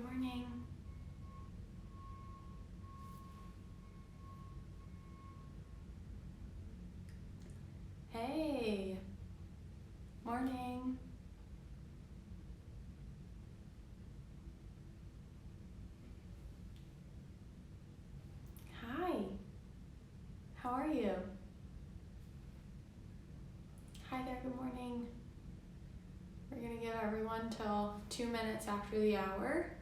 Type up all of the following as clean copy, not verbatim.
Good morning. Hey, morning. Hi, how are you? Hi there, good morning. We're gonna give everyone till 2 minutes after the hour,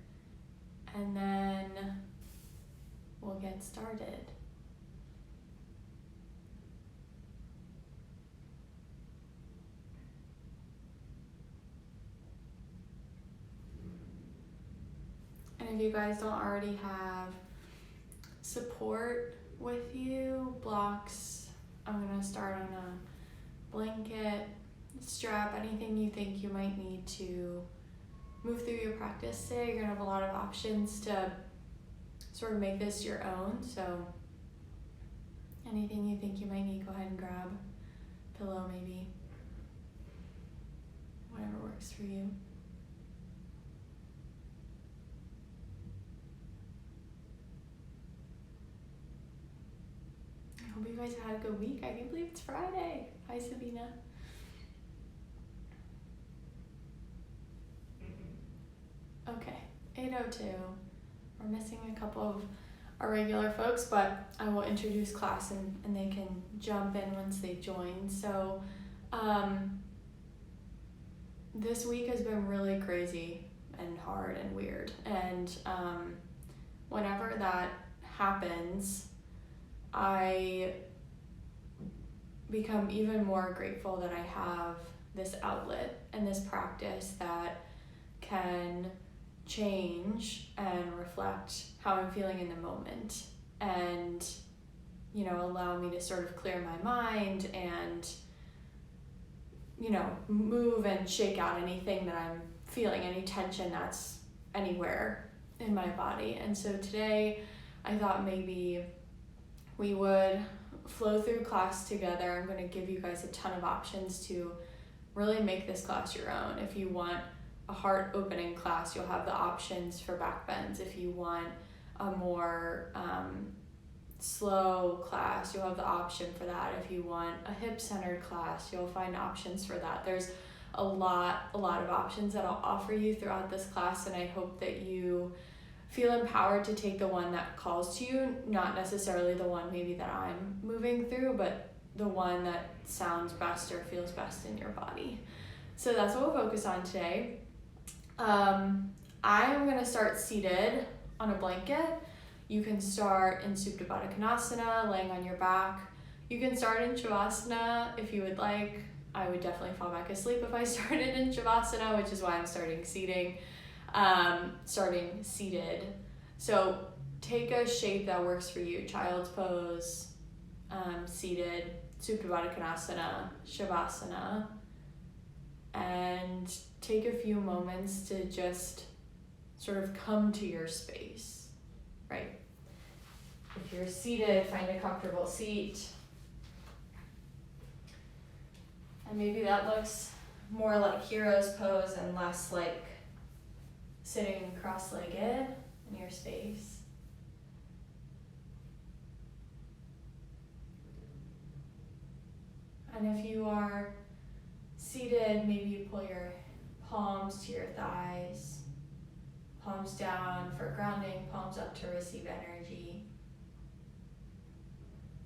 and then we'll get started. And if you guys don't already have support with you, blocks, I'm gonna start on a blanket, strap, anything you think you might need to move through your practice today. You're gonna have a lot of options to sort of make this your own, so anything you think you might need, go ahead and grab a pillow maybe, whatever works for you. I hope you guys had a good week. I can't believe it's Friday. Hi, Sabina. Okay, 8:02. We're missing a couple of our regular folks, but I will introduce class and they can jump in once they join. So this week has been really crazy and hard and weird. And whenever that happens, I become even more grateful that I have this outlet and this practice that can change and reflect how I'm feeling in the moment and, you know, allow me to sort of clear my mind and, you know, move and shake out anything that I'm feeling, any tension that's anywhere in my body. And so today I thought maybe we would flow through class together. I'm going to give you guys a ton of options to really make this class your own. If you want a heart opening class, you'll have the options for back bends. If you want a more slow class, you'll have the option for that. If you want a hip centered class, you'll find options for that. There's a lot of options that I'll offer you throughout this class, and I hope that you feel empowered to take the one that calls to you, not necessarily the one maybe that I'm moving through, but the one that sounds best or feels best in your body. So that's what we'll focus on today. I am going to start seated on a blanket. You can start in Supta Baddha Konasana, laying on your back. You can start in Shavasana if you would like. I would definitely fall back asleep if I started in Shavasana, which is why I'm starting seated. So take a shape that works for you. Child's pose, seated, Supta Baddha Konasana, Shavasana, and take a few moments to just sort of come to your space, right? If you're seated, find a comfortable seat. And maybe that looks more like hero's pose and less like sitting cross-legged in your space. And if you are seated, maybe you pull your palms to your thighs, palms down for grounding, palms up to receive energy.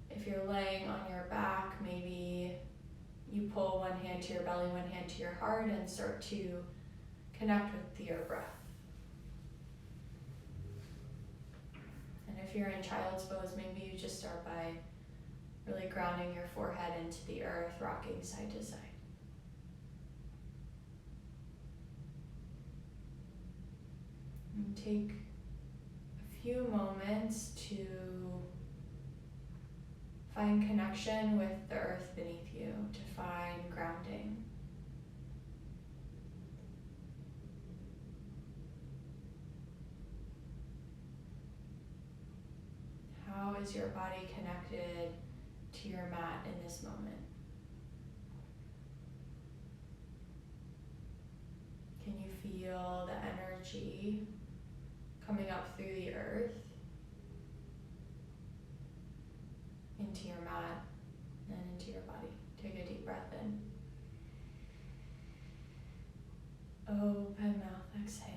If you're laying on your back, maybe you pull one hand to your belly, one hand to your heart, and start to connect with your breath. And if you're in child's pose, maybe you just start by really grounding your forehead into the earth, rocking side to side. And take a few moments to find connection with the earth beneath you, to find grounding. How is your body connected to your mat in this moment? Can you feel the energy coming up through the earth into your mat and into your body. Take a deep breath in. Open mouth, exhale.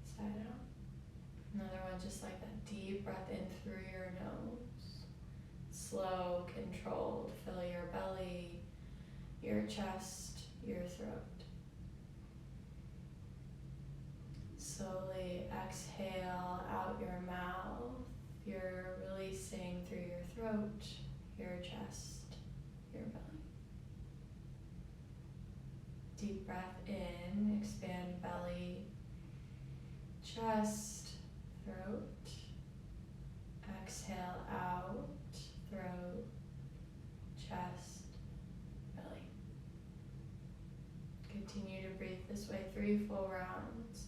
Sigh it out. Another one just like that. Deep breath in through your nose. Slow, controlled. Fill your belly, your chest, your throat. Slowly exhale out your mouth. You're releasing through your throat, your chest, your belly. Deep breath in, expand belly, chest, throat. Exhale out, throat, chest, belly. Continue to breathe this way 3 full rounds.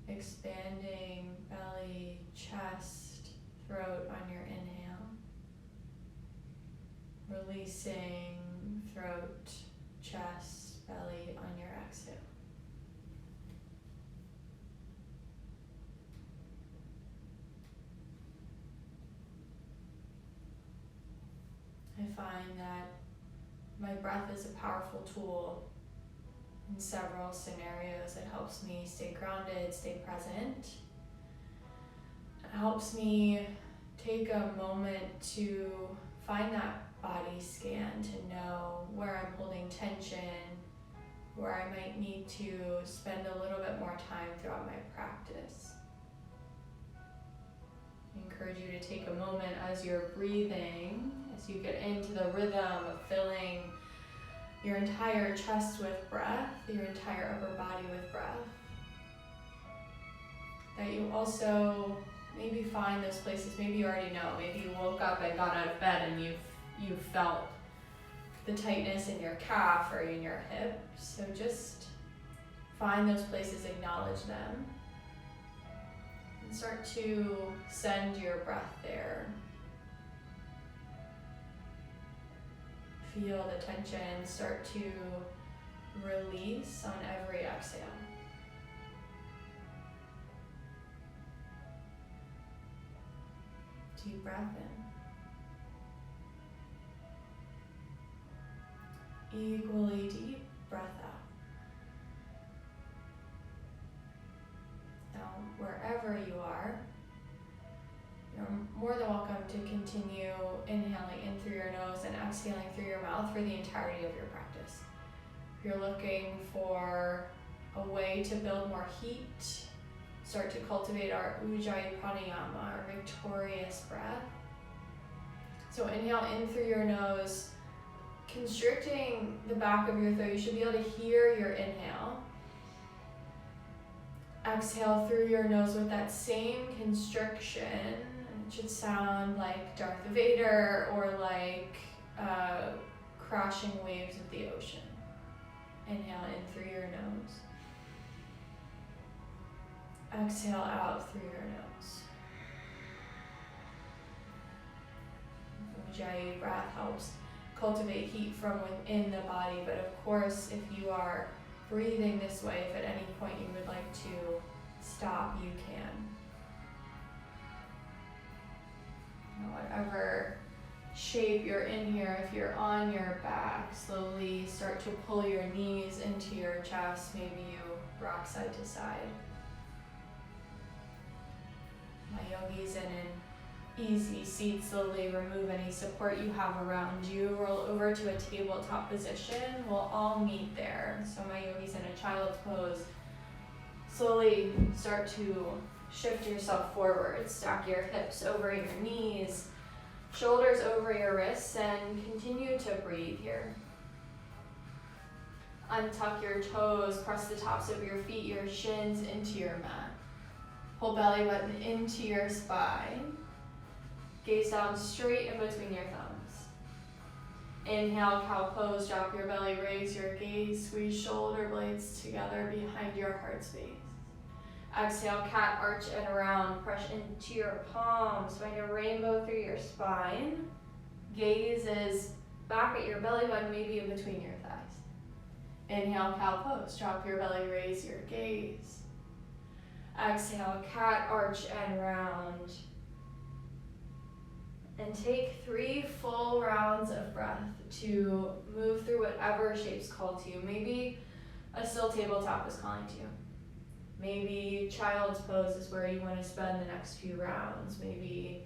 Expanding belly, chest, throat on your inhale. Releasing throat, chest, belly on your exhale. I find that my breath is a powerful tool in several scenarios. It helps me stay grounded, stay present. It helps me take a moment to find that body scan, to know where I'm holding tension, where I might need to spend a little bit more time throughout my practice. I encourage you to take a moment as you're breathing, as you get into the rhythm of filling your entire chest with breath, your entire upper body with breath. That you also maybe find those places, maybe you already know, maybe you woke up and got out of bed and you felt the tightness in your calf or in your hip. So just find those places, acknowledge them, and start to send your breath there. Feel the tension start to release on every exhale. Deep breath in. Equally deep breath out. Now, wherever you are, you're more than welcome to continue inhaling in through your nose and exhaling through your mouth for the entirety of your practice. If you're looking for a way to build more heat, start to cultivate our Ujjayi Pranayama, our victorious breath. So inhale in through your nose, constricting the back of your throat. You should be able to hear your inhale. Exhale through your nose with that same constriction. It should sound like Darth Vader or like crashing waves of the ocean. Inhale in through your nose. Exhale out through your nose. Ujjayi breath helps cultivate heat from within the body, but of course, if you are breathing this way, if at any point you would like to stop, you can. Whatever shape you're in here, if you're on your back, slowly start to pull your knees into your chest. Maybe you rock side to side. My yogis in an easy seat, slowly remove any support you have around you. Roll over to a tabletop position. We'll all meet there. So my yogis in a child's pose. Slowly start to shift yourself forward. Stack your hips over your knees, shoulders over your wrists, and continue to breathe here. Untuck your toes, press the tops of your feet, your shins into your mat. Pull belly button into your spine. Gaze down straight in between your thumbs. Inhale, cow pose, drop your belly, raise your gaze, squeeze shoulder blades together behind your heart space. Exhale, cat arch and around, press into your palms, find a rainbow through your spine. Gaze is back at your belly button, maybe in between your thighs. Inhale, cow pose. Drop your belly, raise your gaze. Exhale, cat, arch, and round. And take 3 full rounds of breath to move through whatever shapes call to you. Maybe a still tabletop is calling to you. Maybe child's pose is where you want to spend the next few rounds. Maybe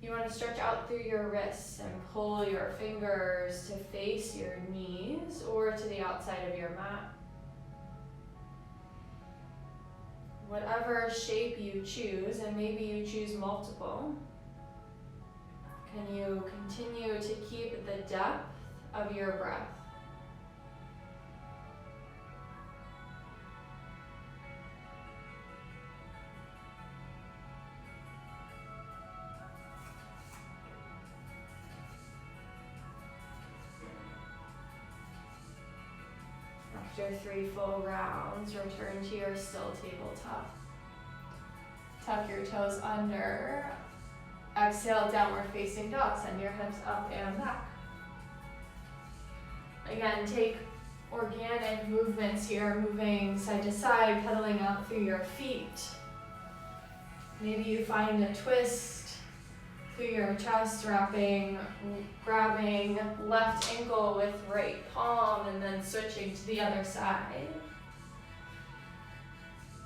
you want to stretch out through your wrists and pull your fingers to face your knees or to the outside of your mat. Whatever shape you choose, and maybe you choose multiple, can you continue to keep the depth of your breath? After 3 full rounds, return to your still tabletop. Tuck your toes under. Exhale, downward facing dog. Send your hips up and back. Again, take organic movements here, moving side to side, pedaling out through your feet. Maybe you find a twist through your chest, grabbing left ankle with right palm and then switching to the other side.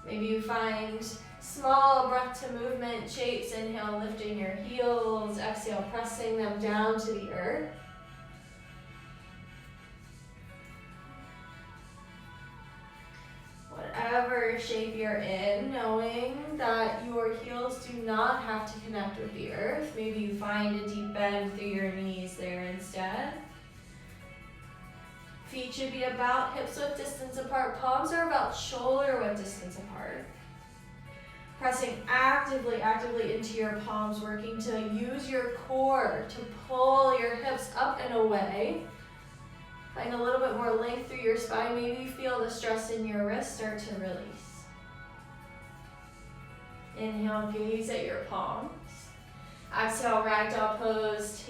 Maybe you find small breath to movement shapes. Inhale, lifting your heels. Exhale, pressing them down to the earth. Whatever shape you're in, knowing that your heels do not have to connect with the earth. Maybe you find a deep bend through your knees there instead. Feet should be about hips width distance apart. Palms are about shoulder width distance apart. Pressing actively into your palms, working to use your core to pull your hips up and away. Find a little bit more length through your spine. Maybe you feel the stress in your wrist start to release. Inhale, gaze at your palms. Exhale, ragdoll pose.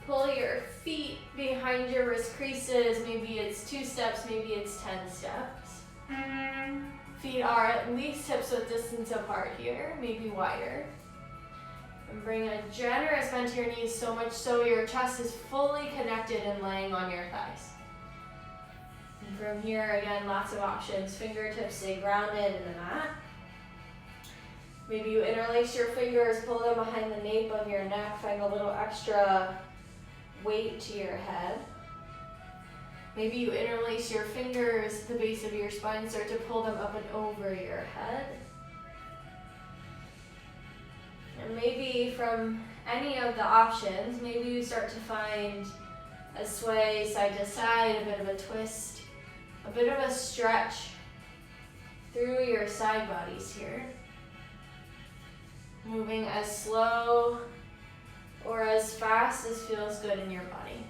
Pull your feet behind your wrist creases. Maybe it's 2 steps, maybe it's 10 steps. Feet are at least hips width distance apart here, maybe wider. And bring a generous bend to your knees, so much so your chest is fully connected and laying on your thighs. And from here, again, lots of options. Fingertips stay grounded in the mat. Maybe you interlace your fingers, pull them behind the nape of your neck, find a little extra weight to your head. Maybe you interlace your fingers to the base of your spine, start to pull them up and over your head. And maybe from any of the options, maybe you start to find a sway side to side, a bit of a twist, a bit of a stretch through your side bodies here. Moving as slow or as fast as feels good in your body.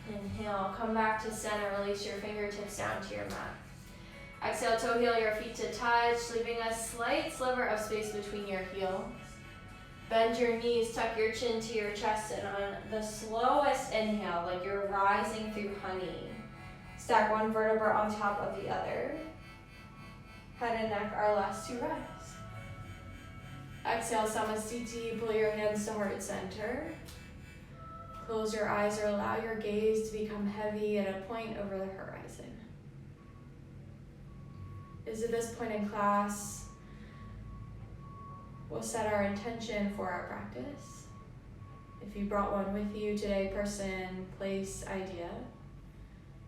Inhale, come back to center, release your fingertips down to your mat. Exhale, toe heel your feet to touch, leaving a slight sliver of space between your heels. Bend your knees, tuck your chin to your chest, and on the slowest inhale, like you're rising through honey, stack one vertebra on top of the other. Head and neck are last to rise. Exhale, Samasthiti, pull your hands to heart center. Close your eyes or allow your gaze to become heavy at a point over the horizon. At this point in class, we'll set our intention for our practice. If you brought one with you today, person, place, idea,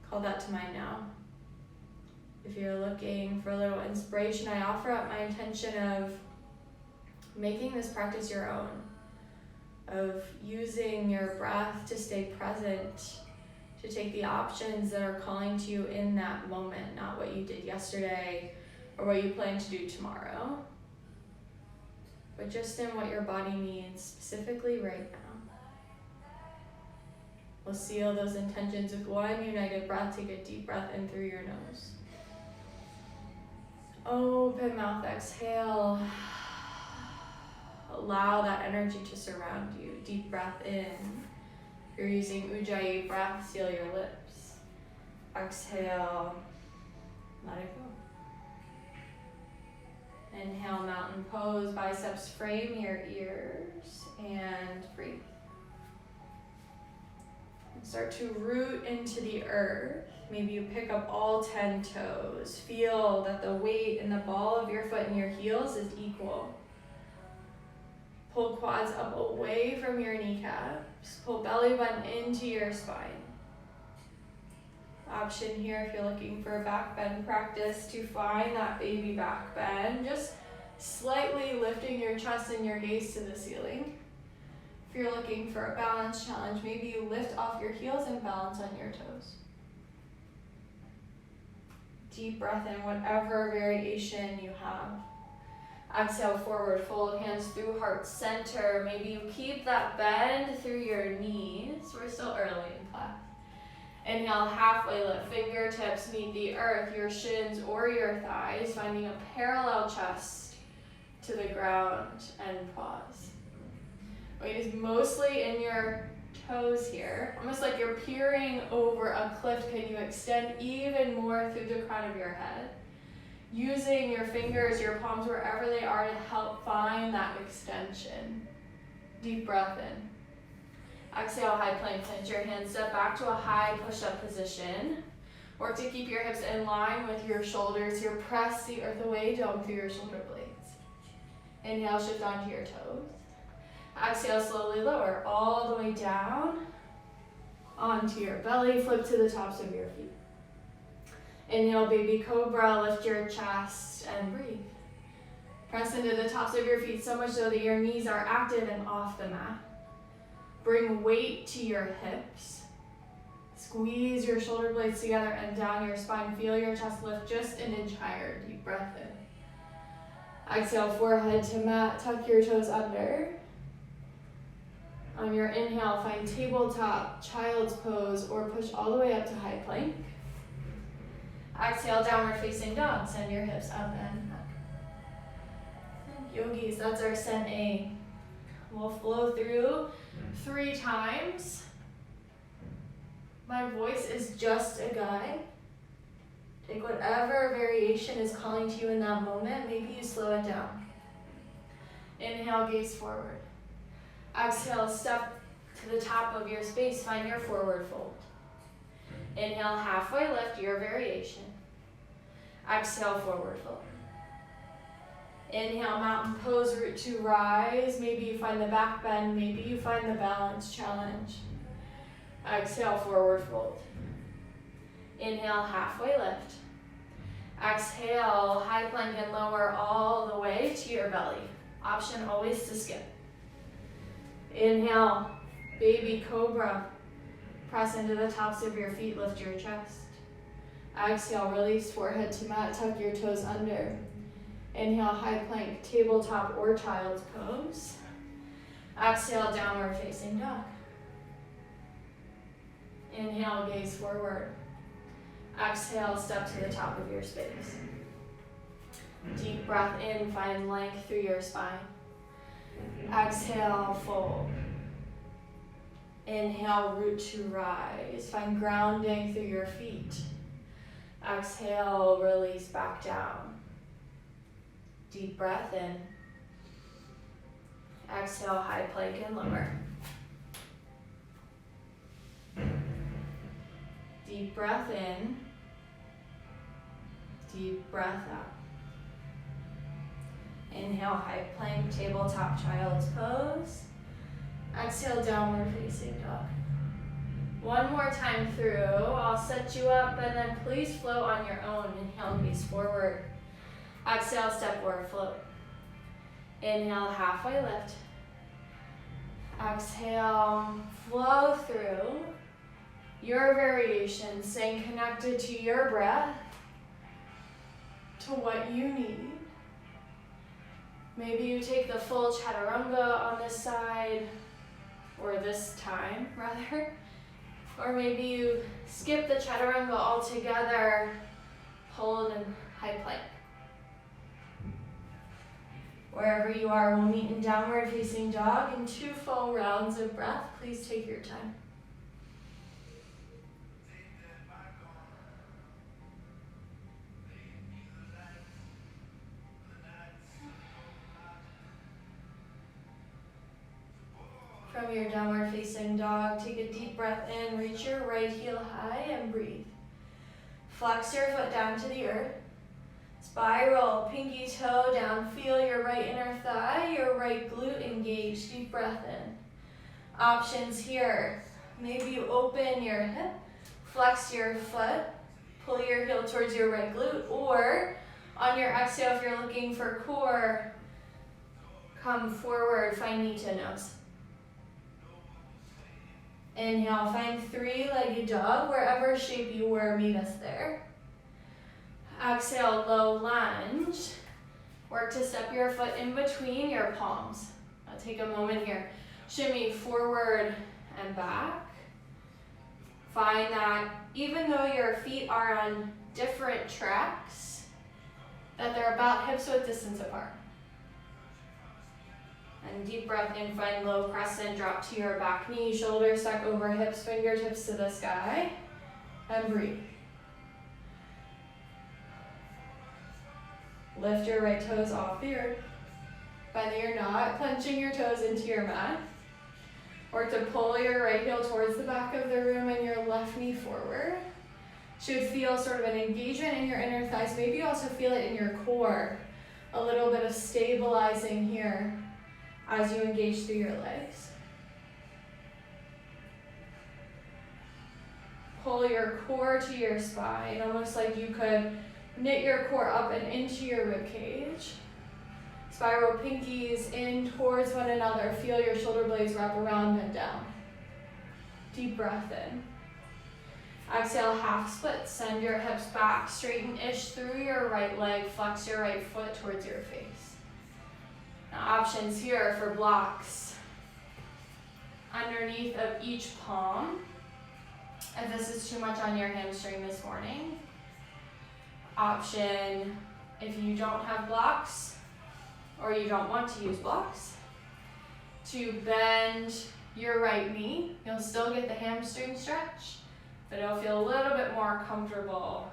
call that to mind now. If you're looking for a little inspiration, I offer up my intention of making this practice your own, of using your breath to stay present, to take the options that are calling to you in that moment, not what you did yesterday or what you plan to do tomorrow, but just in what your body needs specifically right now. We'll seal those intentions with one united breath. Take a deep breath in through your nose. Open mouth, exhale. Allow that energy to surround you. Deep breath in. You're using Ujjayi breath, seal your lips. Exhale, let it go. Inhale, mountain pose, biceps frame your ears, and breathe. Start to root into the earth. Maybe you pick up all 10 toes. Feel that the weight in the ball of your foot and your heels is equal. Pull quads up away from your kneecaps. Pull belly button into your spine. Option here if you're looking for a back bend practice to find that baby back bend. Just slightly lifting your chest and your gaze to the ceiling. If you're looking for a balance challenge, maybe you lift off your heels and balance on your toes. Deep breath in, whatever variation you have. Exhale, forward fold, hands through heart center. Maybe you keep that bend through your knees. We're still early in class. Inhale, halfway lift, fingertips meet the earth, your shins or your thighs, finding a parallel chest to the ground, and pause. Weight is mostly in your toes here, almost like you're peering over a cliff. Can you extend even more through the crown of your head? Using your fingers, your palms, wherever they are to help find that extension. Deep breath in. Exhale, high plank, plant your hands, step back to a high push-up position. Work to keep your hips in line with your shoulders here. Press the earth away, dome through your shoulder blades. Inhale, shift onto your toes. Exhale, slowly lower all the way down onto your belly. Flip to the tops of your feet. Inhale, baby cobra, lift your chest and breathe. Press into the tops of your feet so much so that your knees are active and off the mat. Bring weight to your hips. Squeeze your shoulder blades together and down your spine. Feel your chest lift just an inch higher. Deep breath in. Exhale, forehead to mat. Tuck your toes under. On your inhale, find tabletop, child's pose, or push all the way up to high plank. Exhale, downward facing dog. Send your hips up and up. Yogis, that's our Sen A. We'll flow through 3 times. My voice is just a guide. Take whatever variation is calling to you in that moment. Maybe you slow it down. Inhale, gaze forward. Exhale, step to the top of your space. Find your forward fold. Inhale, halfway lift, your variation. Exhale, forward fold. Inhale, mountain pose, root to rise. Maybe you find the back bend. Maybe you find the balance challenge. Exhale, forward fold. Inhale, halfway lift. Exhale, high plank and lower all the way to your belly. Option always to skip. Inhale, baby cobra. Press into the tops of your feet, lift your chest. Exhale, release forehead to mat, tuck your toes under. Inhale, high plank, tabletop or child's pose. Exhale, downward facing dog. Inhale, gaze forward. Exhale, step to the top of your space. Deep breath in, find length through your spine. Exhale, fold. Inhale, root to rise. Find grounding through your feet. Exhale, release back down. Deep breath in. Exhale, high plank and lower. Deep breath in. Deep breath out. Inhale, high plank, tabletop child's pose. Exhale, downward facing dog. One more time through. I'll set you up and then please float on your own. Inhale, gaze forward. Exhale, step forward, float. Inhale, halfway lift. Exhale, flow through your variation, staying connected to your breath, to what you need. Maybe you take the full Chaturanga on this side, or this time, rather. Or maybe you skip the Chaturanga altogether, hold in high plank. Wherever you are, we'll meet in downward facing dog in 2 full rounds of breath. Please take your time. From your downward facing dog, take a deep breath in, reach your right heel high and breathe. Flex your foot down to the earth. Spiral, pinky toe down, feel your right inner thigh, your right glute engaged, deep breath in. Options here, maybe you open your hip, flex your foot, pull your heel towards your right glute, or on your exhale, if you're looking for core, come forward, find knee to nose. Inhale, find 3-legged dog, wherever shape you were, meet us there. Exhale, low lunge. Work to step your foot in between your palms. I'll take a moment here. Shimmy forward and back. Find that even though your feet are on different tracks, that they're about hips-width distance apart. And deep breath in, find low crescent, drop to your back knee, shoulders stuck over hips, fingertips to the sky, and breathe. Lift your right toes off the earth. Find that you're not clenching your toes into your mat. Work to pull your right heel towards the back of the room and your left knee forward. Should feel sort of an engagement in your inner thighs. Maybe you also feel it in your core. A little bit of stabilizing here as you engage through your legs. Pull your core to your spine, almost like you could knit your core up and into your rib cage. Spiral pinkies in towards one another. Feel your shoulder blades wrap around and down. Deep breath in. Exhale, half split. Send your hips back, straighten-ish through your right leg. Flex your right foot towards your face. Now, options here for blocks. Underneath of each palm. If this is too much on your hamstring this morning. Option, if you don't have blocks or you don't want to use blocks, to bend your right knee. You'll still get the hamstring stretch, but it'll feel a little bit more comfortable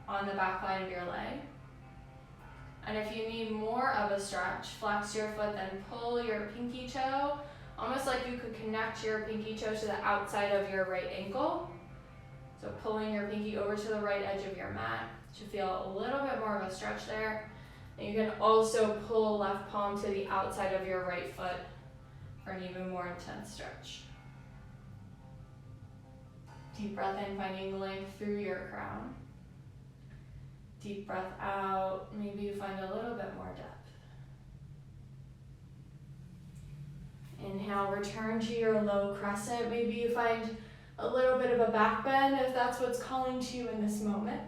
on the back line of your leg. And if you need more of a stretch, flex your foot, then pull your pinky toe, almost like you could connect your pinky toe to the outside of your right ankle. So pulling your pinky over to the right edge of your mat. Should feel a little bit more of a stretch there. And you can also pull left palm to the outside of your right foot for an even more intense stretch. Deep breath in, finding length through your crown. Deep breath out, maybe you find a little bit more depth. Inhale, return to your low crescent. Maybe you find a little bit of a back bend if that's what's calling to you in this moment.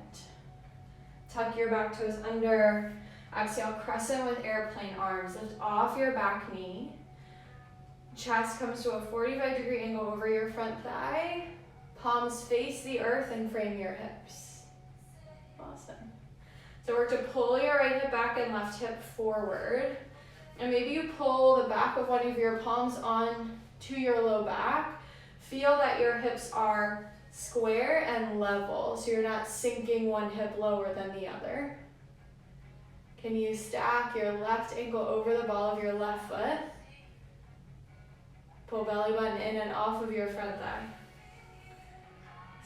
Tuck your back toes under. Exhale, crescent with airplane arms. Lift off your back knee. Chest comes to a 45-degree angle over your front thigh. Palms face the earth and frame your hips. Awesome. So work to pull your right hip back and left hip forward. And maybe you pull the back of one of your palms on to your low back. Feel that your hips are square and level, so you're not sinking one hip lower than the other. Can you stack your left ankle over the ball of your left foot? Pull belly button in and off of your front thigh.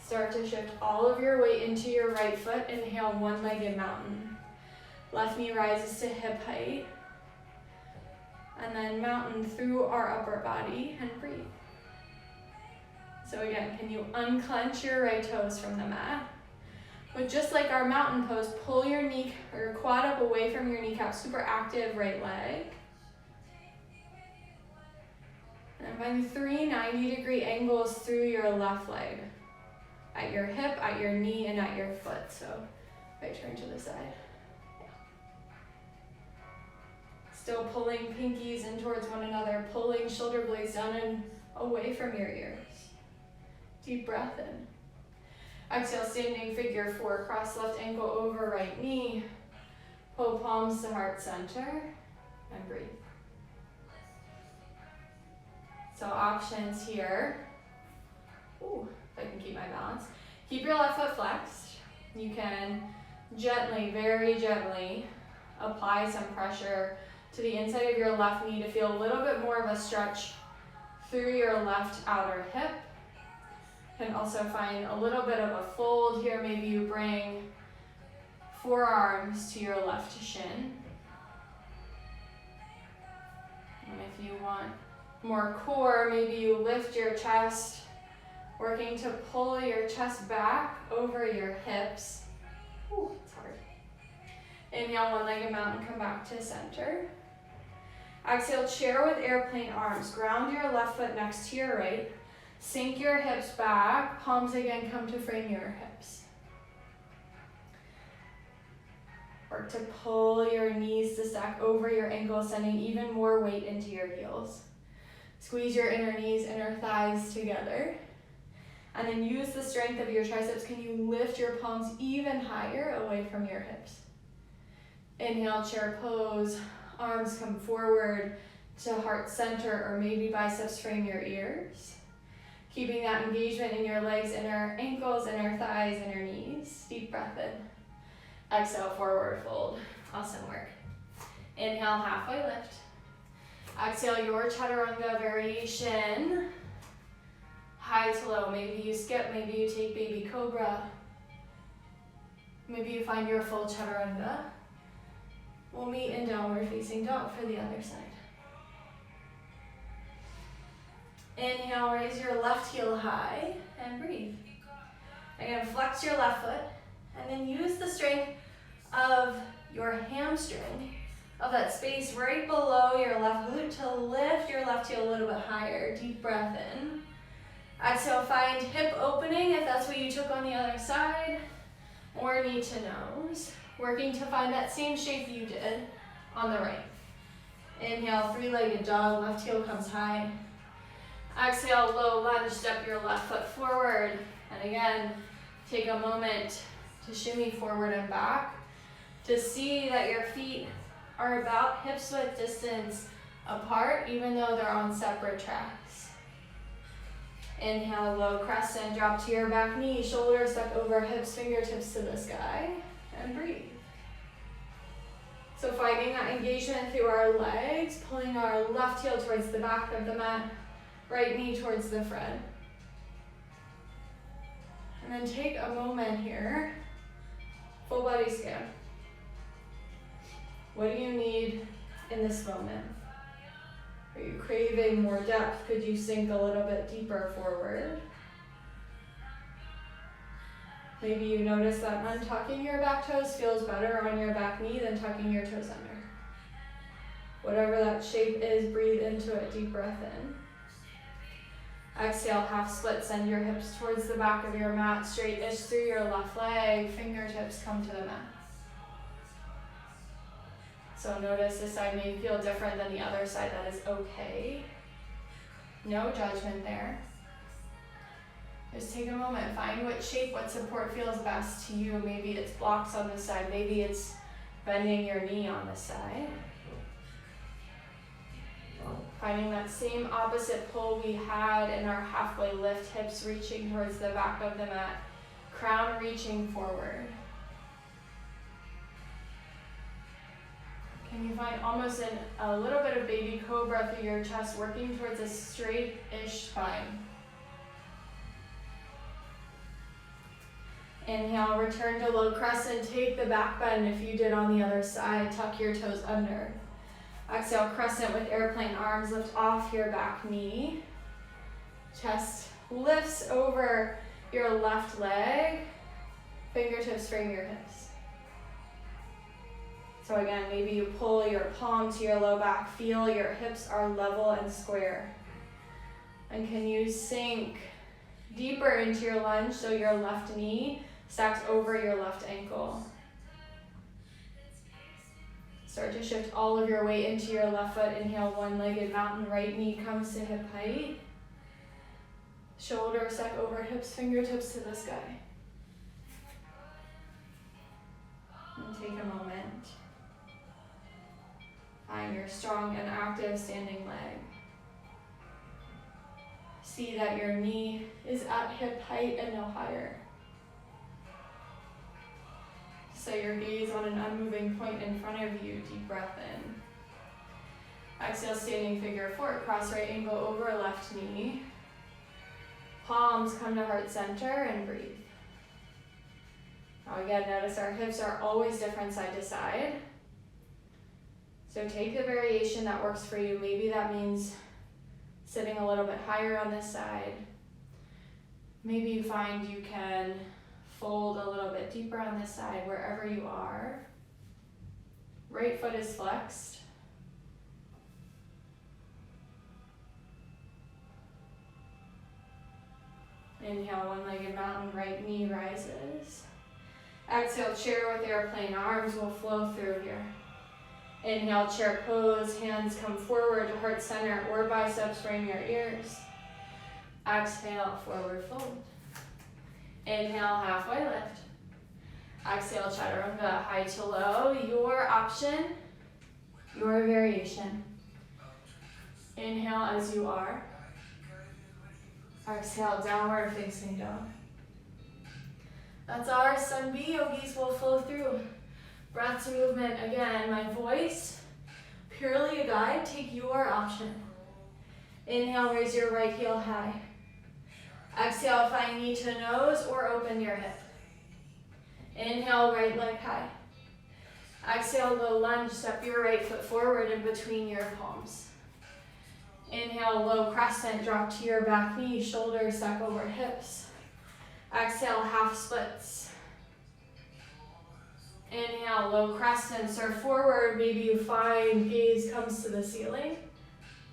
Start to shift all of your weight into your right foot. Inhale, one-legged mountain. Left knee rises to hip height. And then mountain through our upper body and breathe. So again, can you unclench your right toes from the mat? But just like our mountain pose, pull your knee or your quad up away from your kneecap, super active right leg. And find 3 90-degree angles through your left leg. At your hip, at your knee, and at your foot. So if I turn to the side. Still pulling pinkies in towards one another, pulling shoulder blades down and away from your ears. Deep breath in. Exhale, standing figure 4, cross left ankle over right knee. Pull palms to heart center. and breathe. So options here. Ooh, if I can keep my balance. Keep your left foot flexed. You can gently, very gently, apply some pressure to the inside of your left knee to feel a little bit more of a stretch through your left outer hip. You can also find a little bit of a fold here. Maybe you bring forearms to your left shin. And if you want more core, maybe you lift your chest, working to pull your chest back over your hips. Ooh, it's hard. Inhale, one-legged mountain, come back to center. Exhale, chair with airplane arms. Ground your left foot next to your right. Sink your hips back. Palms again come to frame your hips. Work to pull your knees to stack over your ankles, sending even more weight into your heels. Squeeze your inner knees, inner thighs together. And then use the strength of your triceps. Can you lift your palms even higher away from your hips? Inhale, chair pose. Arms come forward to heart center, or maybe biceps frame your ears. Keeping that engagement in your legs, inner ankles, inner thighs, inner knees. Deep breath in. Exhale, forward fold. Awesome work. Inhale, halfway lift. Exhale, your Chaturanga variation. High to low. Maybe you skip, maybe you take baby cobra. Maybe you find your full Chaturanga. We'll meet in downward facing dog for the other side. Inhale, raise your left heel high and breathe. Again, flex your left foot and then use the strength of your hamstring, of that space right below your left glute, to lift your left heel a little bit higher. Deep breath in. Exhale, find hip opening if that's what you took on the other side, or knee to nose. Working to find that same shape you did on the right. Inhale, three-legged dog, left heel comes high. Exhale, low lunge, step your left foot forward. And again, take a moment to shimmy forward and back, to see that your feet are about hip-width distance apart, even though they're on separate tracks. Inhale, low crescent, drop to your back knee, shoulders stuck over hips, fingertips to the sky, and breathe. So finding that engagement through our legs, pulling our left heel towards the back of the mat, right knee towards the front. And then take a moment here, full body scan. What do you need in this moment? Are you craving more depth? Could you sink a little bit deeper forward? Maybe you notice that untucking your back toes feels better on your back knee than tucking your toes under. Whatever that shape is, breathe into it, deep breath in. Exhale, half split, send your hips towards the back of your mat, straight-ish through your left leg, fingertips come to the mat. So notice this side may feel different than the other side, that is okay. No judgment there. Just take a moment, find what shape, what support feels best to you. Maybe it's blocks on this side, maybe it's bending your knee on this side. Finding that same opposite pull we had in our halfway lift, hips reaching towards the back of the mat, crown reaching forward. Can you find almost a little bit of baby cobra through your chest, working towards a straight-ish spine? Inhale, return to low crescent, take the back bend if you did on the other side, tuck your toes under. Exhale, crescent with airplane arms, lift off your back knee. Chest lifts over your left leg, fingertips frame your hips. So again, maybe you pull your palm to your low back, feel your hips are level and square. And can you sink deeper into your lunge so your left knee stacks over your left ankle? Start to shift all of your weight into your left foot. Inhale, one-legged mountain, right knee comes to hip height. Shoulders stack over hips, fingertips to the sky. And take a moment. Find your strong and active standing leg. See that your knee is at hip height and no higher. Set your gaze on an unmoving point in front of you. Deep breath in. Exhale, standing figure four. Cross right ankle over left knee. Palms come to heart center and breathe. Now again, notice our hips are always different side to side. So take the variation that works for you. Maybe that means sitting a little bit higher on this side. Maybe you find you can fold a little bit deeper on this side, wherever you are. Right foot is flexed. Inhale, one-legged mountain, right knee rises. Exhale, chair with airplane, arms will flow through here. Inhale, chair pose, hands come forward to heart center or biceps frame your ears. Exhale, forward fold. Inhale, halfway lift. Exhale, chaturanga, high to low. Your option, your variation. Inhale as you are. Exhale, downward facing dog. That's our Sun B. Yogis will flow through. Breath to movement again. My voice, purely a guide. Take your option. Inhale, raise your right heel high. Exhale, find knee to nose or open your hip. Inhale, right leg high. Exhale, low lunge. Step your right foot forward in between your palms. Inhale, low crescent. Drop to your back knee. Shoulders stack over hips. Exhale, half splits. Inhale, low crescent. Surf forward. Maybe you find gaze comes to the ceiling.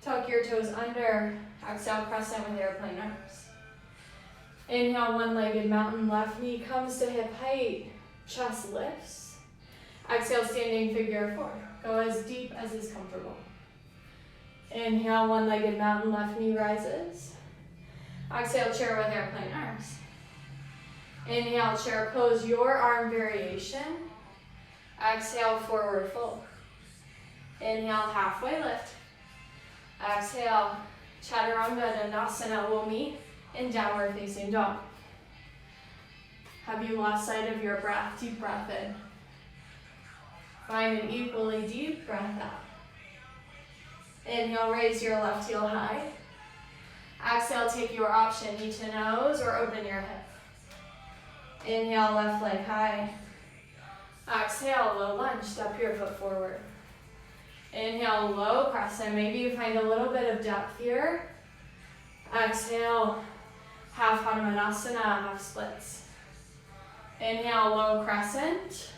Tuck your toes under. Exhale, crescent with airplane arms. Inhale, one-legged mountain, left knee comes to hip height, chest lifts. Exhale, standing figure four. Go as deep as is comfortable. Inhale, one-legged mountain, left knee rises. Exhale, chair with airplane arms. Inhale, chair pose, your arm variation. Exhale, forward fold. Inhale, halfway lift. Exhale, Chaturanga Dandasana will meet in downward facing dog. Have you lost sight of your breath? Deep breath in. Find an equally deep breath out. Inhale, raise your left heel high. Exhale, take your option, knee to nose or open your hip. Inhale, left leg high. Exhale, low lunge, step your foot forward. Inhale, low crescent. Maybe you find a little bit of depth here. Exhale, half Hanumanasana, half splits. Inhale, low crescent.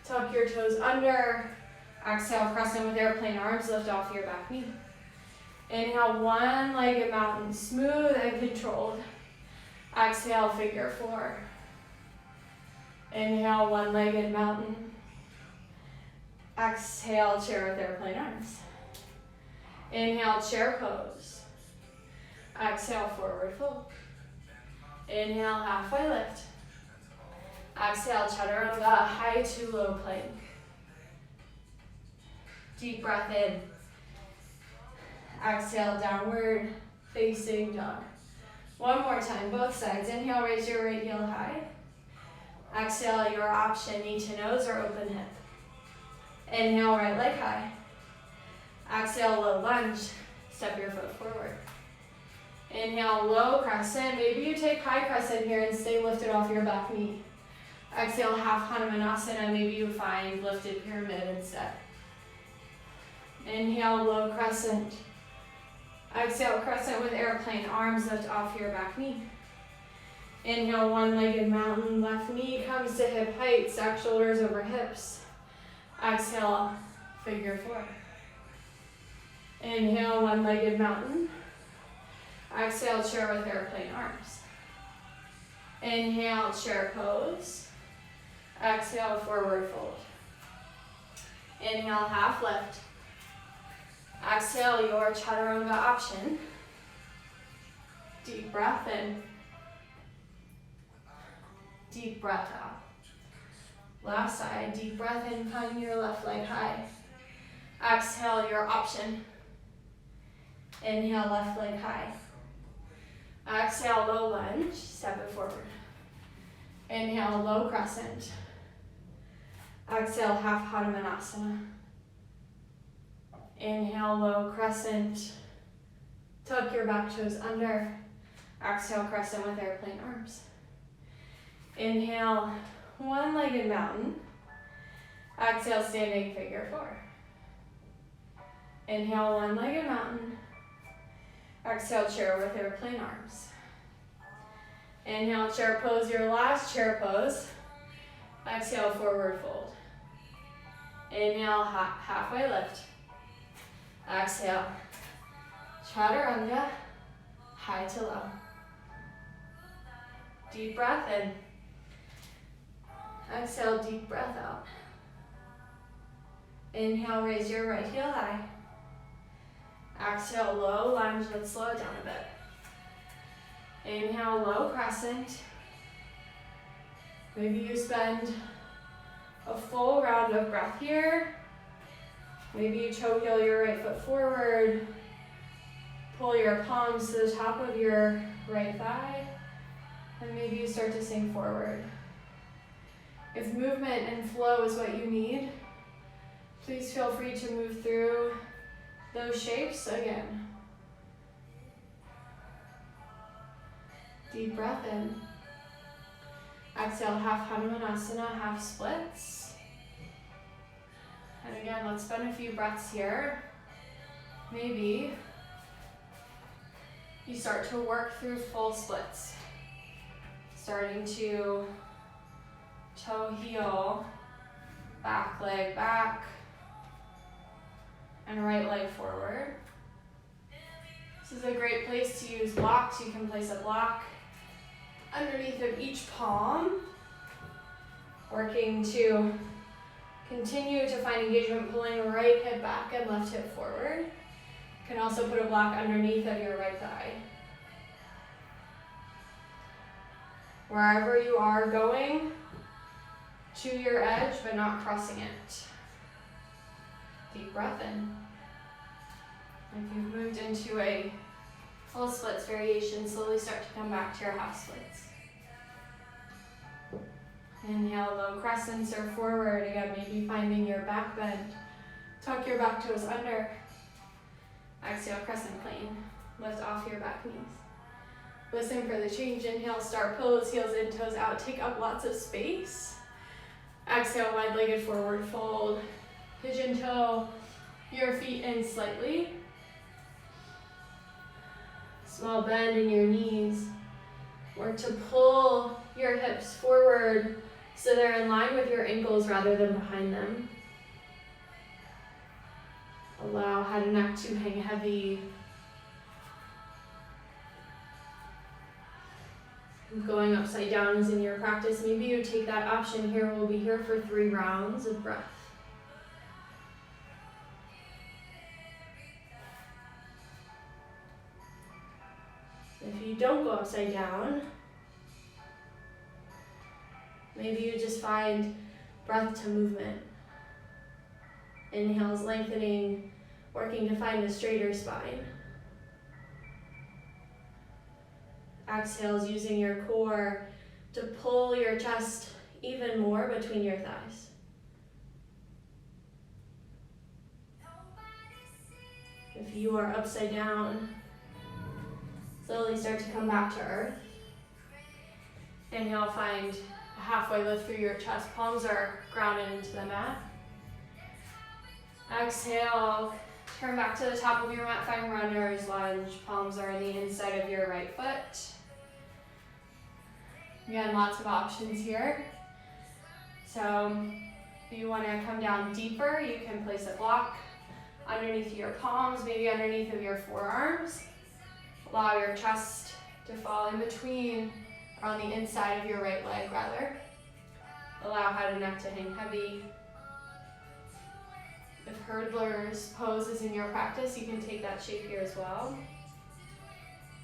Tuck your toes under. Exhale, crescent with airplane arms, lift off your back knee. Inhale, one-legged mountain, smooth and controlled. Exhale, figure four. Inhale, one-legged mountain. Exhale, chair with airplane arms. Inhale, chair pose. Exhale, forward fold. Inhale, halfway lift. Exhale, chaturanga, high to low plank. Deep breath in. Exhale, downward facing dog. One more time, both sides. Inhale, raise your right heel high. Exhale, your option, knee to nose or open hip. Inhale, right leg high. Exhale, low lunge. Step your foot forward. Inhale, low crescent. Maybe you take high crescent here and stay lifted off your back knee. Exhale, half Hanumanasana. Maybe you find lifted pyramid instead. Inhale, low crescent. Exhale, crescent with airplane. Arms lift off your back knee. Inhale, one-legged mountain. Left knee comes to hip height. Stack shoulders over hips. Exhale, figure four. Inhale, one-legged mountain. Exhale, chair with airplane arms. Inhale, chair pose. Exhale, forward fold. Inhale, half lift. Exhale, your chaturanga option. Deep breath in. Deep breath out. Last side, deep breath in, find your left leg high. Exhale your option. Inhale, left leg high. Exhale, low lunge, step it forward. Inhale, low crescent. Exhale, half Hanumanasana. Inhale, low crescent. Tuck your back toes under. Exhale, crescent with airplane arms. Inhale, one-legged mountain. Exhale, standing figure four. Inhale, one-legged mountain. Exhale, chair with airplane arms. Inhale, chair pose, your last chair pose. Exhale, forward fold. Inhale, halfway lift. Exhale, Chaturanga, high to low. Deep breath in. Exhale, deep breath out. Inhale, raise your right heel high. Exhale, low lunge. Let's slow it down a bit. Inhale, low crescent. Maybe you spend a full round of breath here. Maybe you toe heel your right foot forward. Pull your palms to the top of your right thigh. And maybe you start to sink forward. If movement and flow is what you need, please feel free to move through those shapes again. Deep breath in. Exhale, half Hanumanasana, half splits. And again, let's spend a few breaths here. Maybe you start to work through full splits. Starting to toe heel, back leg back, and right leg forward. This is a great place to use blocks. You can place a block underneath of each palm, working to continue to find engagement, pulling right hip back and left hip forward. You can also put a block underneath of your right thigh. Wherever you are going to your edge, but not crossing it. Deep breath in. If you've moved into a full splits variation, slowly start to come back to your half splits. Inhale, low crescents or forward. Again, maybe finding your back bend. Tuck your back toes under. Exhale, crescent plane. Lift off your back knees. Listen for the change. Inhale, start pose, heels in, toes out. Take up lots of space. Exhale, wide-legged forward fold. Pigeon toe your feet in slightly. Small bend in your knees. Work to pull your hips forward so they're in line with your ankles rather than behind them. Allow head and neck to hang heavy. Going upside down is in your practice. Maybe you take that option here. We'll be here for 3 rounds of breath. If you don't go upside down, maybe you just find breath to movement. Inhales lengthening, working to find a straighter spine. Exhales using your core to pull your chest even more between your thighs. If you are upside down, slowly start to come back to earth. Inhale, find a halfway lift through your chest. Palms are grounded into the mat. Exhale, turn back to the top of your mat, find runner's lunge. Palms are on the inside of your right foot. Again, lots of options here. So if you want to come down deeper, you can place a block underneath your palms, maybe underneath of your forearms. Allow your chest to fall in between, or on the inside of your right leg rather. Allow head and neck to hang heavy. If hurdler's pose is in your practice, you can take that shape here as well.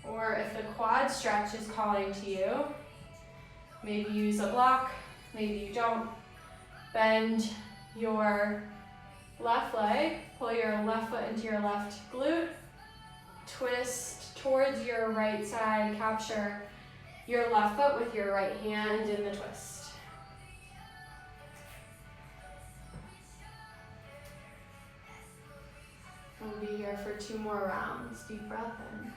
Or if the quad stretch is calling to you, maybe use a block, maybe you don't. Bend your left leg, pull your left foot into your left glute, twist towards your right side, capture your left foot with your right hand in the twist. We'll be here for 2 more rounds. Deep breath in.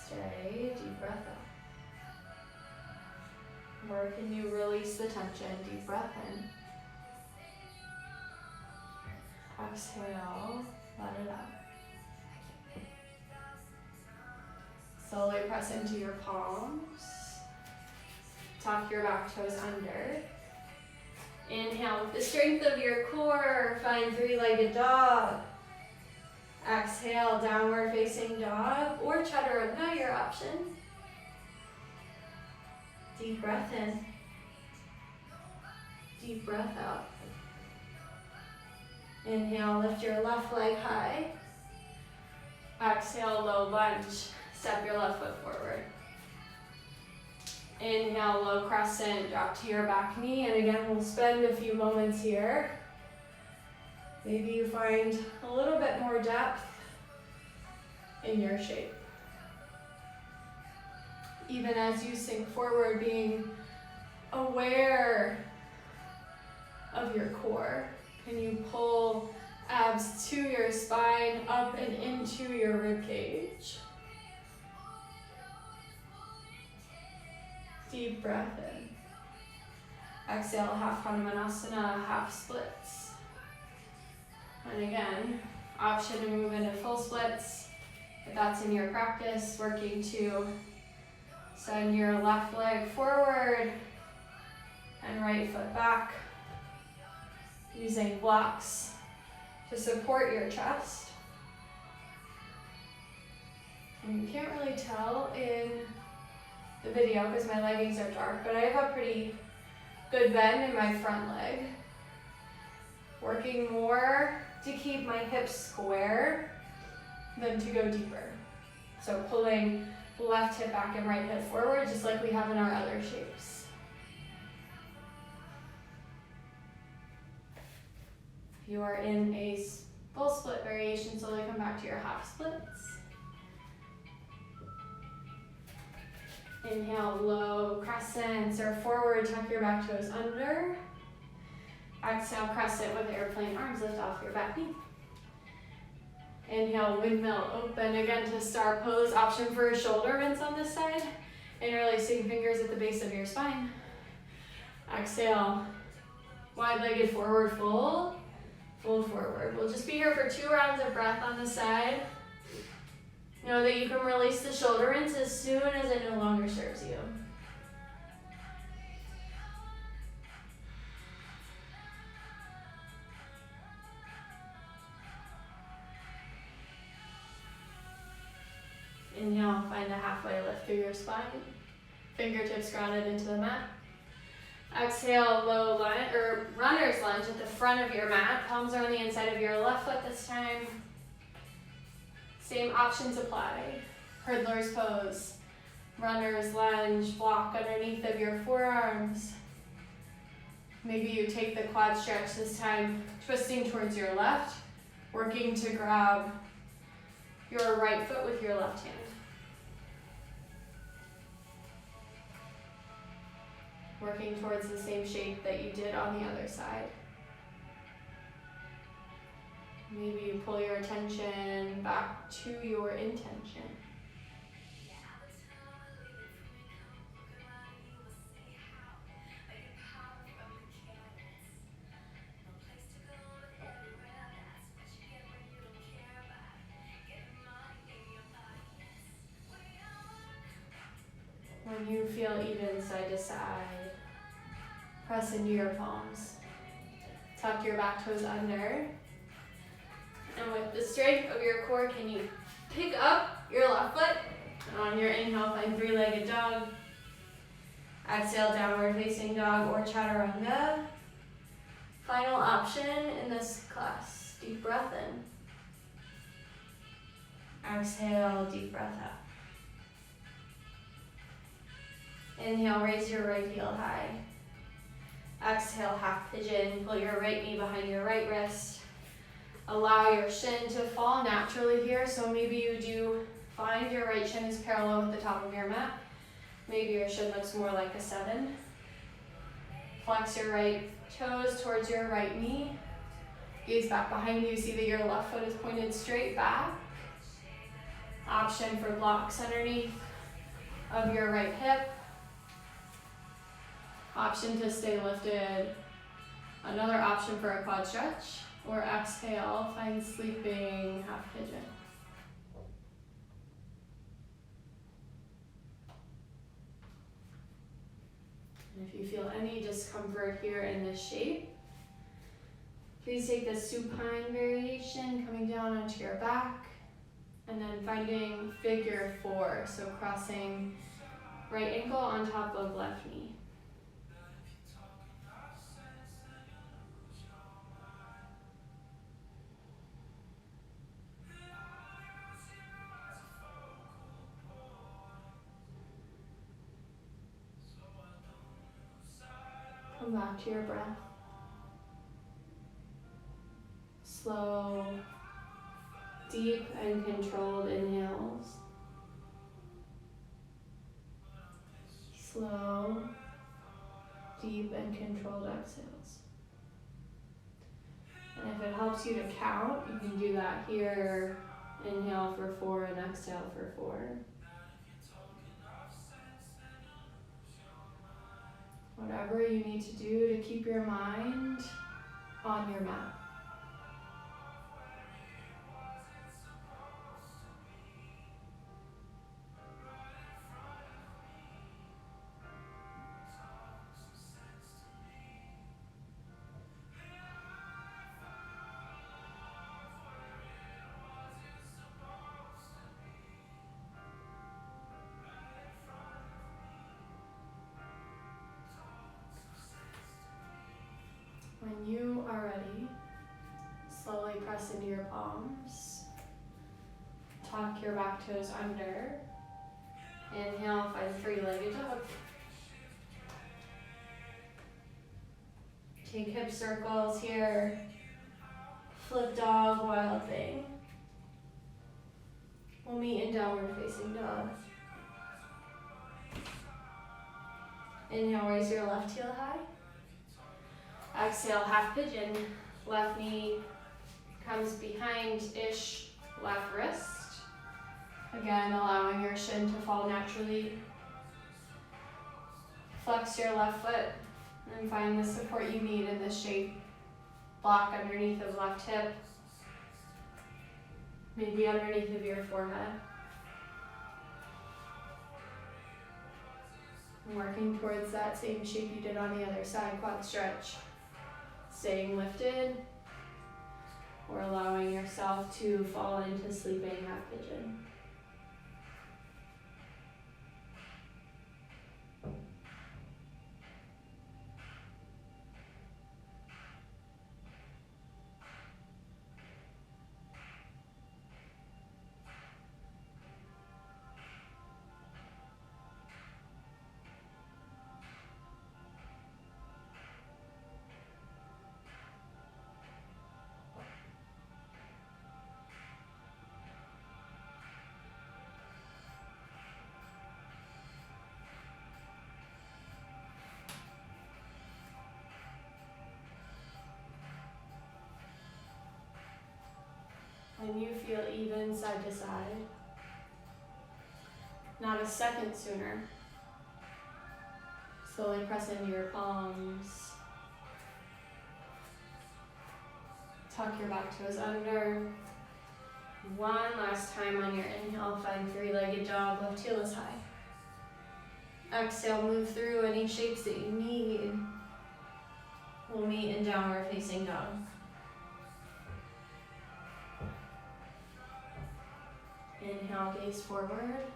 Stay, deep breath out. Or can you release the tension? Deep breath in. Exhale, let it out. Slowly press into your palms. Tuck your back toes under. Inhale with the strength of your core, find 3-legged dog. Exhale, downward facing dog or chaturanga, your option. Deep breath in. Deep breath out. Inhale, lift your left leg high. Exhale, low lunge. Step your left foot forward. Inhale, low crescent, drop to your back knee. And again, we'll spend a few moments here. Maybe you find a little bit more depth in your shape. Even as you sink forward, being aware of your core. Can you pull abs to your spine, up and into your rib cage? Deep breath in. Exhale, half Hanumanasana, half splits. And again, option to move into full splits. If that's in your practice, working to send your left leg forward and right foot back. Using blocks to support your chest. And you can't really tell in the video because my leggings are dark, but I have a pretty good bend in my front leg. Working more to keep my hips square than to go deeper. So pulling left hip back and right hip forward, just like we have in our other shapes. If you are in a full split variation, slowly come back to your half splits. Inhale, low crescents or forward, tuck your back toes under. Exhale, crescent with airplane arms, lift off your back knee. Inhale, windmill, open again to star pose. Option for a shoulder rinse on this side. Interlacing fingers at the base of your spine. Exhale, wide-legged forward fold. Fold forward. We'll just be here for 2 rounds of breath on the side. Know that you can release the shoulder rinse as soon as it no longer serves you. Inhale, find a halfway lift through your spine. Fingertips grounded into the mat. Exhale, low lunge, or runner's lunge at the front of your mat. Palms are on the inside of your left foot this time. Same options apply. Hurdler's pose. Runner's lunge, block underneath of your forearms. Maybe you take the quad stretch this time, twisting towards your left, working to grab your right foot with your left hand. Working towards the same shape that you did on the other side. Maybe you pull your attention back to your intention. When you feel even side to side, press into your palms. Tuck your back toes under. And with the strength of your core, can you pick up your left foot? And on your inhale, find 3-legged dog. Exhale, downward facing dog or chaturanga. Final option in this class. Deep breath in. Exhale, deep breath out. Inhale, raise your right heel high. Exhale, half pigeon. Pull your right knee behind your right wrist. Allow your shin to fall naturally here. So maybe you do find your right shin is parallel with the top of your mat. Maybe your shin looks more like a 7. Flex your right toes towards your right knee. Gaze back behind you. See that your left foot is pointed straight back. Option for blocks underneath of your right hip. Option to stay lifted. Another option for a quad stretch. Or exhale, find sleeping half pigeon. And if you feel any discomfort here in this shape, please take the supine variation, coming down onto your back, and then finding figure 4, so crossing right ankle on top of left knee. Come back to your breath. Slow, deep and controlled inhales. Slow, deep and controlled exhales. And if it helps you to count, you can do that here. Inhale for 4 and exhale for 4. Whatever you need to do to keep your mind on your mat. When you are ready, slowly press into your palms. Tuck your back toes under. Inhale, find 3-legged dog. Take hip circles here. Flip dog, wild thing. We'll meet in downward facing dog. Inhale, raise your left heel high. Exhale, half pigeon. Left knee comes behind-ish left wrist. Again, allowing your shin to fall naturally. Flex your left foot and find the support you need in this shape. Block underneath of left hip. Maybe underneath of your forehead. And working towards that same shape you did on the other side, quad stretch. Staying lifted, or allowing yourself to fall into sleeping half pigeon. When you feel even side to side, not a second sooner, slowly press into your palms. Tuck your back toes under. One last time on your inhale, find 3-legged dog, left heel is high. Exhale, move through any shapes that you need. We'll meet in downward facing dog. Inhale, gaze forward.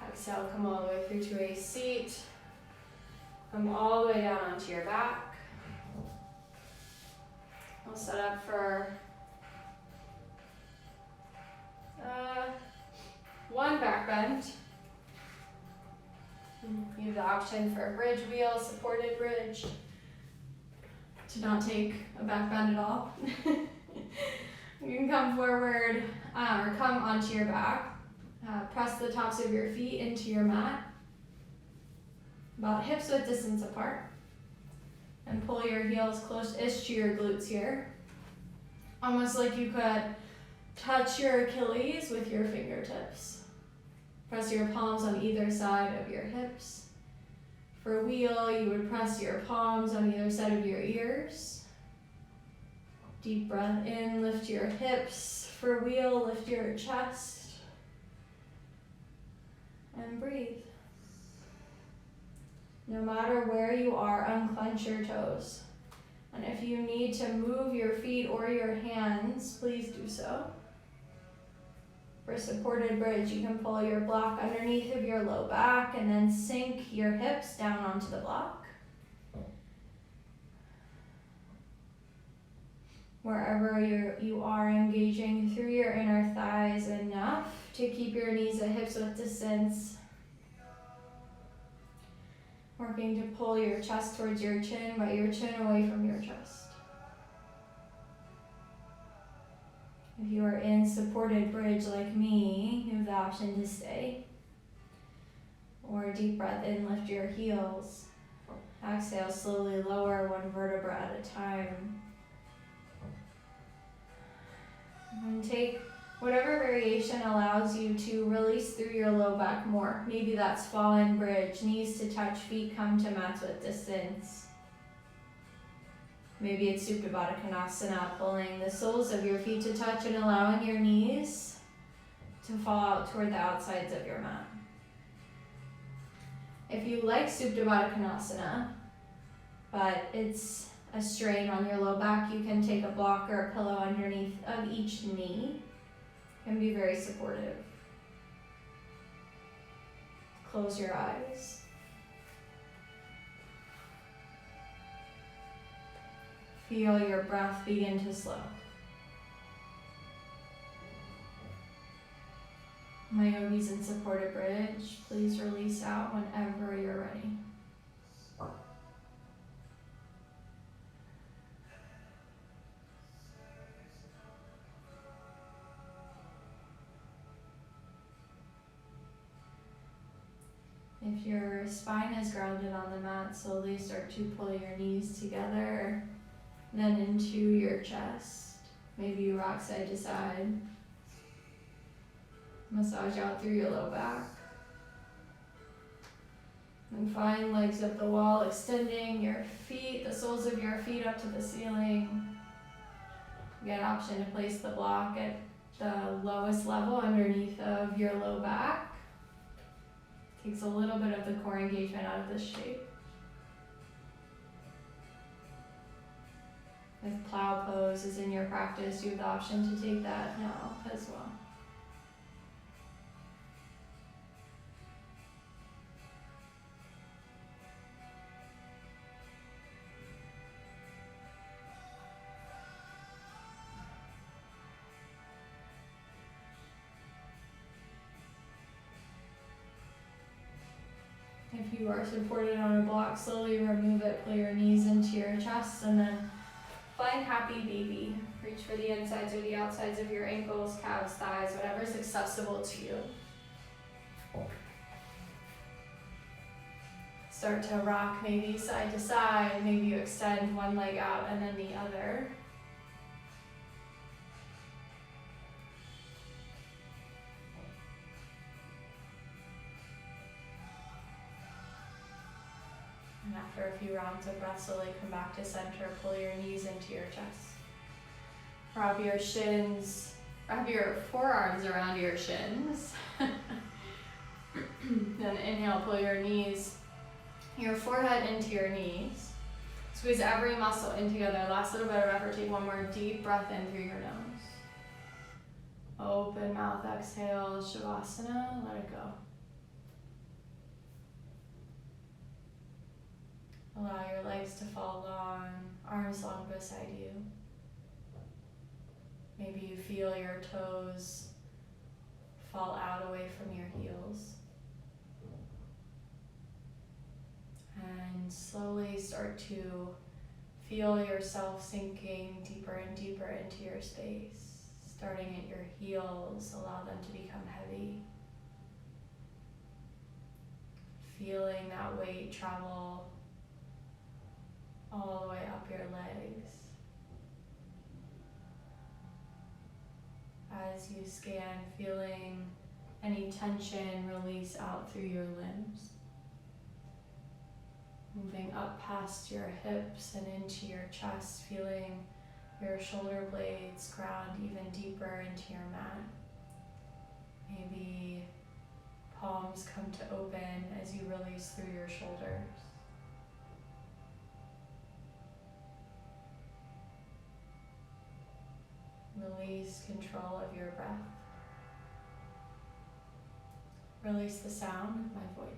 Exhale, come all the way through to a seat. Come all the way down onto your back. We'll set up for one back bend. You have the option for a bridge wheel, supported bridge, to not take a back bend at all. You can come forward or come onto your back. Press the tops of your feet into your mat, about hips width distance apart. And pull your heels close-ish to your glutes here. Almost like you could touch your Achilles with your fingertips. Press your palms on either side of your hips. For wheel, you would press your palms on either side of your ears. Deep breath in, lift your hips. For wheel, lift your chest. And breathe. No matter where you are, unclench your toes. And if you need to move your feet or your hands, please do so. For supported bridge, you can pull your block underneath of your low back and then sink your hips down onto the block. Wherever you are engaging through your inner thighs enough to keep your knees at hips width distance. Working to pull your chest towards your chin, but your chin away from your chest. If you are in supported bridge like me, you have the option to stay. Or deep breath in, lift your heels. Exhale, slowly lower one vertebra at a time. And take whatever variation allows you to release through your low back more. Maybe that's fallen bridge, knees to touch, feet come to mats width distance. Maybe it's Supta Baddha Konasana, pulling the soles of your feet to touch and allowing your knees to fall out toward the outsides of your mat. If you like Supta Baddha Konasana, but it's a strain on your low back, you can take a block or a pillow underneath of each knee. Can be very supportive. Close your eyes. Feel your breath begin to slow. My yogis in supported bridge, please release out whenever you're ready. If your spine is grounded on the mat, slowly start to pull your knees together, then into your chest. Maybe you rock side to side. Massage out through your low back. And find legs up the wall, extending your feet, the soles of your feet up to the ceiling. You get an option to place the block at the lowest level underneath of your low back. Takes a little bit of the core engagement out of this shape. If plow pose is in your practice, you have the option to take that now as well. If you are supported on a block, slowly remove it, pull your knees into your chest, and then find happy baby. Reach for the insides or the outsides of your ankles, calves, thighs, whatever is accessible to you. Start to rock maybe side to side, maybe you extend one leg out and then the other. And after a few rounds of breath, slowly come back to center, pull your knees into your chest. Wrap your shins, wrap your forearms around your shins. Then inhale, pull your knees, your forehead into your knees. Squeeze every muscle in together. Last little bit of effort, take one more deep breath in through your nose. Open mouth, exhale, Shavasana, let it go. Allow your legs to fall long, arms long beside you. Maybe you feel your toes fall out away from your heels. slowly start to feel yourself sinking deeper and deeper into your space. Starting at your heels, allow them to become heavy. Feeling that weight travel all the way up your legs. As you scan, feeling any tension release out through your limbs. Moving up past your hips and into your chest, feeling your shoulder blades ground even deeper into your mat. Maybe palms come to open as you release through your shoulders. Release control of your breath. Release the sound of my voice.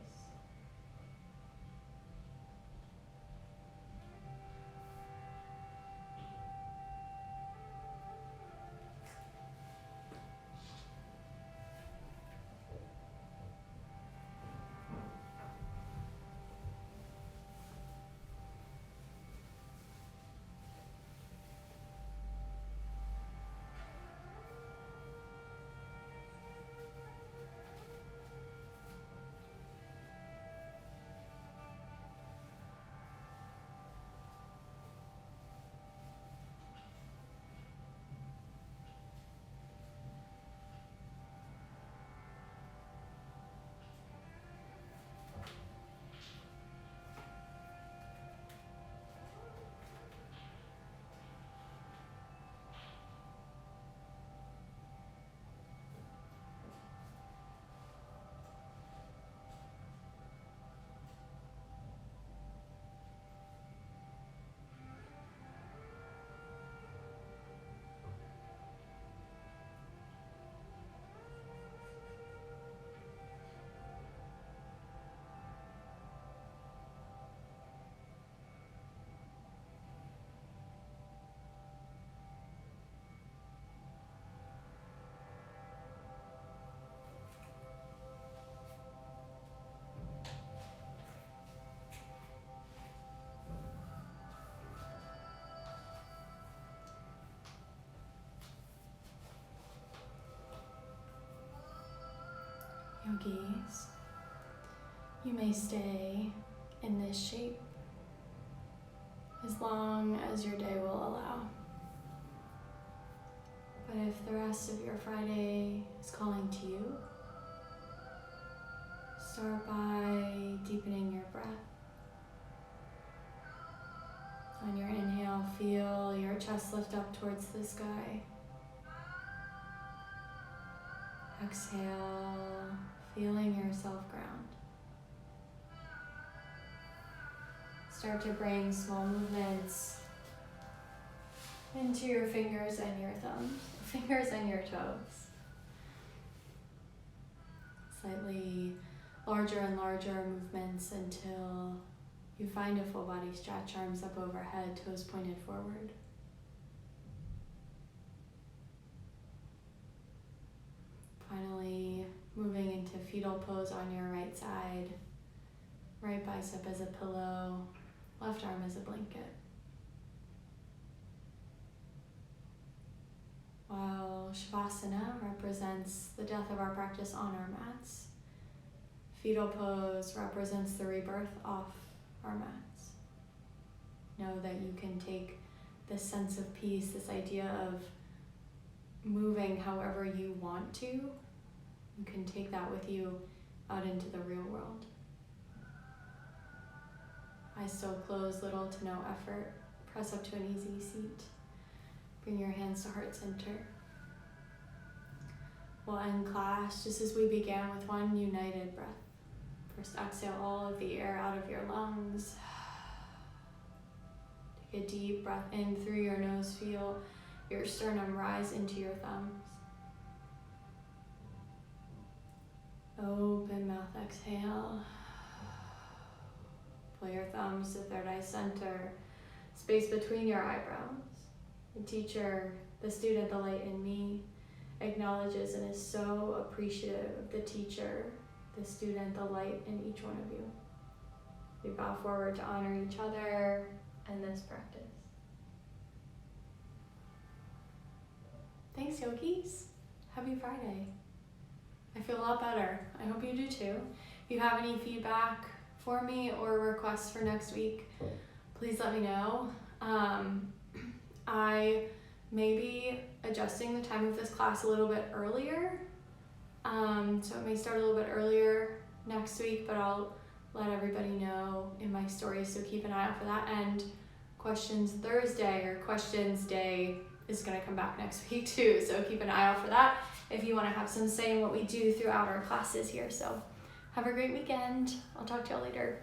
Yogis, you may stay in this shape as long as your day will allow. But if the rest of your Friday is calling to you, start by deepening your breath. On your inhale, feel your chest lift up towards the sky. Exhale, feeling yourself ground. Start to bring small movements into your fingers and your thumbs, fingers and your toes. Slightly larger and larger movements until you find a full body stretch, arms up overhead, toes pointed forward. Finally, moving into fetal pose on your right side, right bicep as a pillow, left arm as a blanket. While Shavasana represents the death of our practice on our mats, fetal pose represents the rebirth off our mats. Know that you can take this sense of peace, this idea of moving however you want to. You can take that with you out into the real world. Eyes still closed, little to no effort. Press up to an easy seat. Bring your hands to heart center. We'll end class just as we began with one united breath. First, exhale all of the air out of your lungs. Take a deep breath in through your nose. Feel your sternum rise into your thumbs. Open mouth, exhale. Pull your thumbs to third eye center, space between your eyebrows. The teacher, the student, the light in me, acknowledges and is so appreciative of the teacher, the student, the light in each one of you. We bow forward to honor each other and this practice. Thanks, yogis. Happy Friday. I feel a lot better. I hope you do too. If you have any feedback for me or requests for next week, please let me know. I may be adjusting the time of this class a little bit earlier. So it may start a little bit earlier next week, but I'll let everybody know in my stories, so keep an eye out for that. And Questions Thursday or Questions Day is going to come back next week too, so keep an eye out for that if you want to have some say in what we do throughout our classes here. So have a great weekend. I'll talk to y'all later.